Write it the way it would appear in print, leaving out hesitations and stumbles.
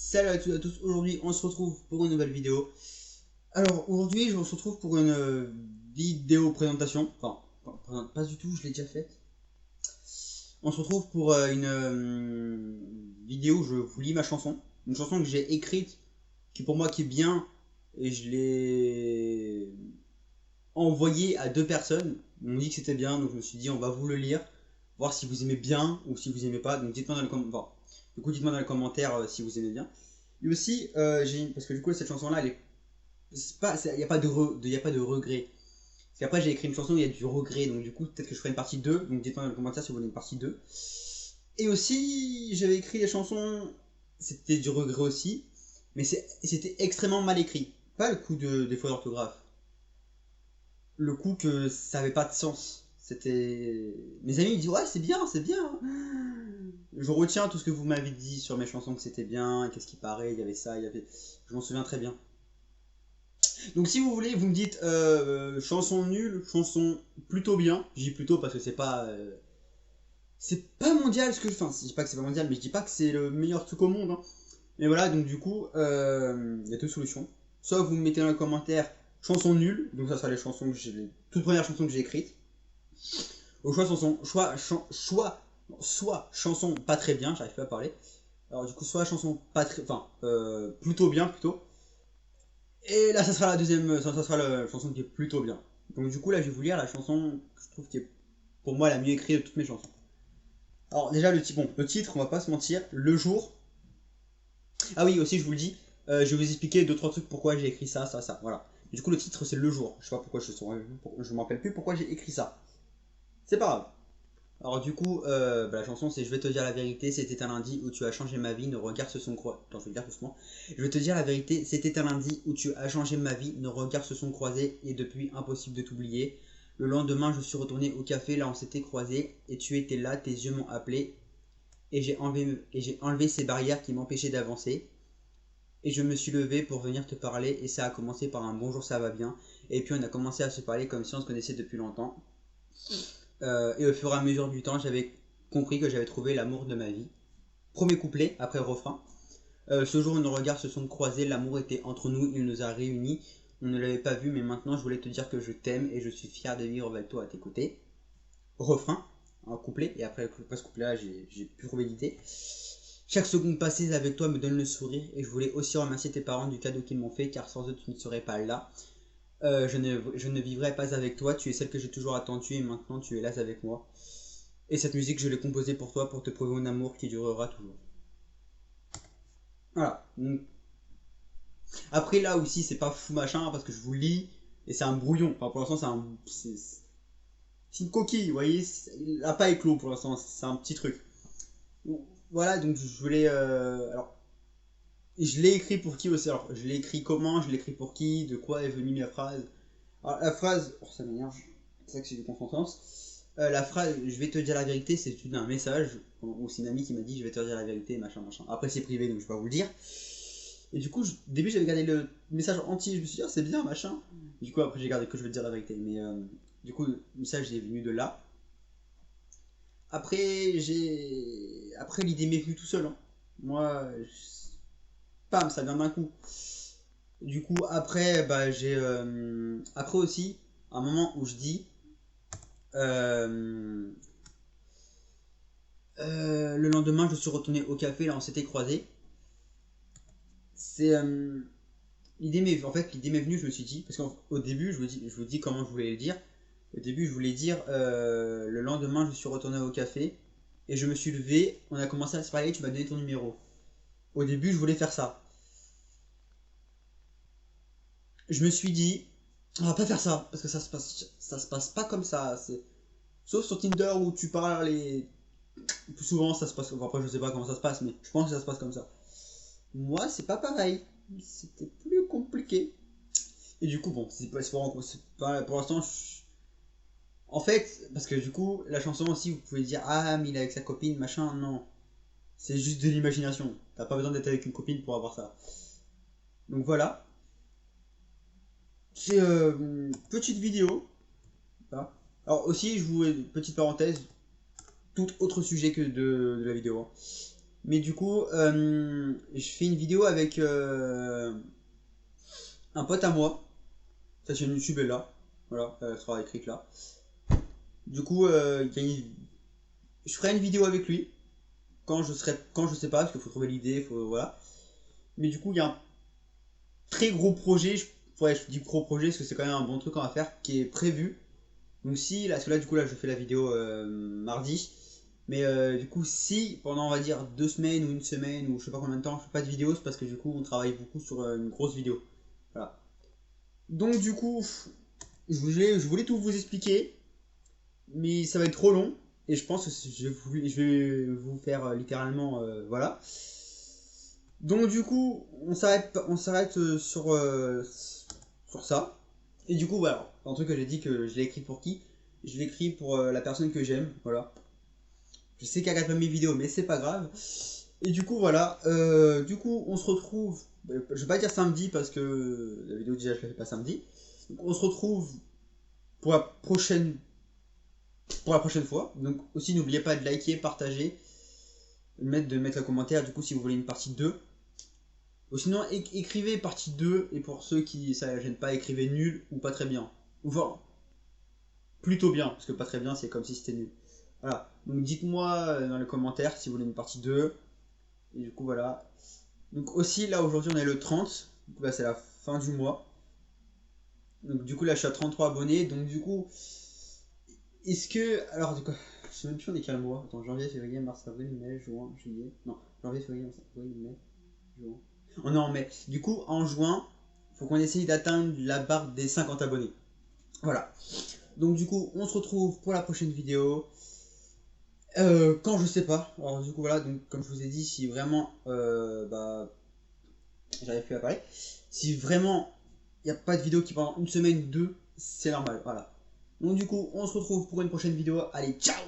Salut à toutes et à tous, aujourd'hui on se retrouve pour une nouvelle vidéo. Alors aujourd'hui on se retrouve pour une vidéo présentation, pas du tout, je l'ai déjà faite. On se retrouve pour une vidéo où je vous lis ma chanson. Une chanson que j'ai écrite, qui pour moi qui est bien, et je l'ai envoyée à deux personnes. On m'a dit que c'était bien, donc je me suis dit on va vous le lire, voir si vous aimez bien ou si vous aimez pas. Donc dites-moi dans les commentaires. Du coup dites-moi dans les commentaires si vous aimez bien. Et aussi, parce que du coup, cette chanson-là, elle est. Il n'y a, pas de regret. Parce qu'après, j'ai écrit une chanson où il y a du regret. Donc, du coup, peut-être que je ferai une partie 2. Donc, dites-moi dans les commentaires si vous voulez une partie 2. Et aussi, j'avais écrit des chansons. C'était du regret aussi. Mais c'était extrêmement mal écrit. Pas le coup des fautes d'orthographe. Le coup que ça avait pas de sens. C'était. Mes amis me disent ouais, c'est bien, c'est bien. Je retiens tout ce que vous m'avez dit sur mes chansons que c'était bien, qu'est-ce qui paraît, il y avait ça, il y avait. Je m'en souviens très bien. Donc si vous voulez, vous me dites chanson nulle, chanson plutôt bien. Je dis plutôt parce que c'est pas mondial ce que je fais. Enfin, je dis pas que c'est pas mondial, mais je dis pas que c'est le meilleur truc au monde. Hein. Mais voilà, donc du coup, il y a deux solutions. Soit vous me mettez dans les commentaires chanson nulle, donc ça sera les chansons que j'ai, les toutes premières chansons que j'ai écrites. Au choix chanson, soit chanson pas très bien, j'arrive pas à parler. Alors du coup, soit chanson pas très, plutôt bien plutôt. Et là, ça sera la deuxième, ça sera la chanson qui est plutôt bien. Donc du coup, là, je vais vous lire la chanson que je trouve qui est pour moi la mieux écrite de toutes mes chansons. Alors déjà, le titre, on va pas se mentir, Le Jour. Ah oui, aussi, je vous le dis, je vais vous expliquer deux trois trucs pourquoi j'ai écrit ça, ça, ça. Voilà. Du coup, le titre c'est Le Jour. Je sais pas pourquoi je me rappelle plus pourquoi j'ai écrit ça. C'est pas grave. Alors du coup, la chanson c'est Je vais te dire la vérité, c'était un lundi où tu as changé ma vie, nos regards se sont croisés. Attends, je vais le dire doucement. Je vais te dire la vérité, c'était un lundi où tu as changé ma vie, nos regards se sont croisés et depuis impossible de t'oublier. Le lendemain, je suis retourné au café, là on s'était croisés et tu étais là, tes yeux m'ont appelé et j'ai enlevé ces barrières qui m'empêchaient d'avancer. Et je me suis levé pour venir te parler et ça a commencé par un bonjour, ça va bien. Et puis on a commencé à se parler comme si on se connaissait depuis longtemps. Et au fur et à mesure du temps, j'avais compris que j'avais trouvé l'amour de ma vie. Premier couplet, après le refrain. Ce jour où nos regards se sont croisés, l'amour était entre nous, il nous a réunis. On ne l'avait pas vu, mais maintenant je voulais te dire que je t'aime et je suis fier de vivre avec toi à tes côtés. Refrain, un couplet, et après ce couplet-là, j'ai pu trouver l'idée. Chaque seconde passée avec toi me donne le sourire et je voulais aussi remercier tes parents du cadeau qu'ils m'ont fait car sans eux tu ne serais pas là. Je ne vivrai pas avec toi, tu es celle que j'ai toujours attendue et maintenant tu es là avec moi. Et cette musique, je l'ai composée pour toi, pour te prouver mon amour qui durera toujours. Voilà. Après, là aussi, c'est pas fou machin, parce que je vous lis, et c'est un brouillon. Enfin, pour l'instant, c'est une coquille, vous voyez. Il n'a pas éclos pour l'instant, c'est un petit truc. Bon, voilà, donc je voulais. Alors, je l'ai écrit pour qui aussi. Alors, je l'ai écrit comment, je l'ai écrit pour qui, de quoi est venue la phrase. Alors, la phrase. Oh, ça m'énerve. C'est ça que c'est du contresens. La phrase je vais te dire la vérité, c'est un message, ou c'est une amie qui m'a dit je vais te dire la vérité, machin, machin. Après, c'est privé, donc je vais pas vous le dire. Et du coup, au début, j'avais gardé le message entier, je me suis dit, oh, c'est bien, machin. Du coup, après, j'ai gardé que je vais te dire la vérité. Mais du coup, le message est venu de là. Après, l'idée m'est venue tout seul. Hein. Moi, pam, ça vient d'un coup. Du coup, après, après aussi, un moment où je dis. Euh, le lendemain, je suis retourné au café, là, on s'était croisés. C'est. L'idée m'est venue, je me suis dit, parce qu'au début, je vous dis comment je voulais le dire. Au début, je voulais dire le lendemain, je suis retourné au café et je me suis levé, on a commencé à se parler, tu m'as donné ton numéro. Au début, je voulais faire ça. Je me suis dit, on va pas faire ça parce que ça se passe pas comme ça. Sauf sur Tinder où tu parles plus souvent, ça se passe. Enfin, après, je sais pas comment ça se passe, mais je pense que ça se passe comme ça. Moi, c'est pas pareil. C'était plus compliqué. Et du coup, bon, pour l'instant, en fait, parce que du coup, la chanson aussi, vous pouvez dire ah, mais il est avec sa copine, machin. Non, c'est juste de l'imagination. T'as pas besoin d'être avec une copine pour avoir ça. Donc voilà. C'est une petite vidéo. Hein. Alors aussi, petite parenthèse, tout autre sujet que de la vidéo. Hein. Mais du coup, je fais une vidéo avec un pote à moi. Sa chaîne YouTube est là. Voilà, elle sera écrite là. Du coup, je ferai une vidéo avec lui. Quand je sais pas, parce qu'il faut trouver l'idée, voilà. Mais du coup, il y a un très gros projet. Ouais, je dis gros projet parce que c'est quand même un bon truc qu'on va faire qui est prévu. Donc si, là, parce que là, du coup, là, je fais la vidéo mardi. Mais du coup, si pendant, on va dire, 2 semaines ou une semaine ou je sais pas combien de temps, je fais pas de vidéo, c'est parce que du coup, on travaille beaucoup sur une grosse vidéo. Voilà. Donc du coup, je voulais tout vous expliquer, mais ça va être trop long. Et je pense que je vais vous faire littéralement, voilà. Donc du coup, on s'arrête sur ça. Et du coup, voilà, un truc que j'ai dit que je l'ai écrit pour qui? Je l'ai écrit pour la personne que j'aime, voilà. Je sais qu'elle regarde pas mes vidéos, mais c'est pas grave. Et du coup, voilà, du coup, on se retrouve, je vais pas dire samedi parce que la vidéo déjà je la fais pas samedi. Donc on se retrouve pour la prochaine, pour la prochaine fois. Donc aussi, n'oubliez pas de liker, partager, de mettre un commentaire du coup si vous voulez une partie 2. Ou sinon, écrivez partie 2 et pour ceux qui ça ne gêne pas, écrivez nul ou pas très bien. Ou enfin, plutôt bien, parce que pas très bien, c'est comme si c'était nul. Voilà, donc dites-moi dans les commentaires si vous voulez une partie 2. Et du coup, voilà. Donc aussi, là, aujourd'hui, on est le 30. Donc là, c'est la fin du mois. Donc du coup, là, je suis à 33 abonnés. Donc du coup, est-ce que... Alors, du coup, je sais même plus on est quel mois. Attends, janvier, février, mars, avril, mai, juin, juillet... Non, janvier, février, mars, avril, mai, juin... On est en mai. Du coup, en juin, faut qu'on essaye d'atteindre la barre des 50 abonnés. Voilà. Donc du coup, on se retrouve pour la prochaine vidéo. Quand je sais pas. Alors du coup voilà, donc comme je vous ai dit, si vraiment j'arrive plus à parler. Si vraiment il n'y a pas de vidéo qui pendant une semaine, deux, c'est normal. Voilà. Donc du coup, on se retrouve pour une prochaine vidéo. Allez, ciao!